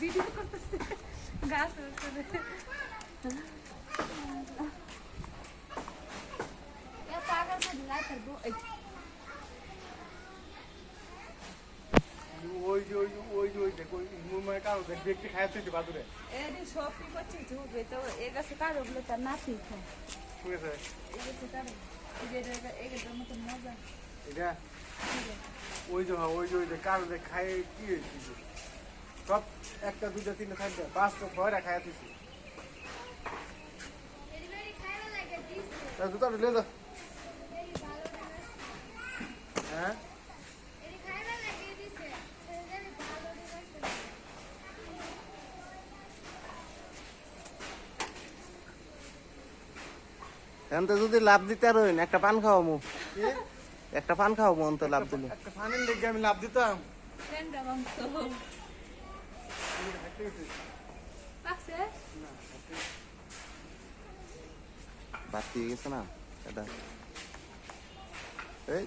video করতেছে গাছ সব কি করছে ঝুঁকবে তো এ গাছে কারো বলে তার নাতি খায় এই গাছে কারো এটার মতন মজা সব একটা দুইটা তিনটা চারটা পাঁচটা ছয়টা খাই দিছি জুতা লে যা হ্যাঁ এনতে যদি লাভ দিতে আর একটা পান খাওয়ামু একটা পান খাওয়ামু অন্ত লাভ দিলে একটা ফানের লেগে আমি লাভ দিতাম ফ্রেন্ডরা মাংস পাকছে বাতি গেছে না এটা এই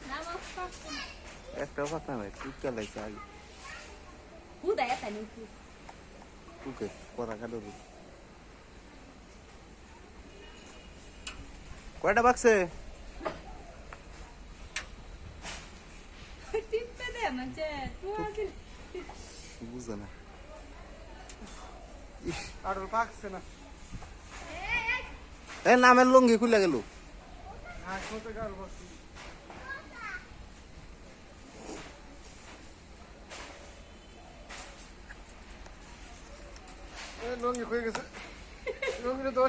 না মাংস পাকছে একটাও পাক না ভাই টুকা লাগছে আগে হুদা এটা নিকু টুকে করা কাটো কয়টা বাক্সে টিপতে দে মানে তুই আগে বুঝে না আর পাকছে না এ নামের লুঙ্গি খুলে গেল হ্যাঁ ছোট গাল বসছি লঙ্গি হয়ে গেছে লঙ্গিটা দোষ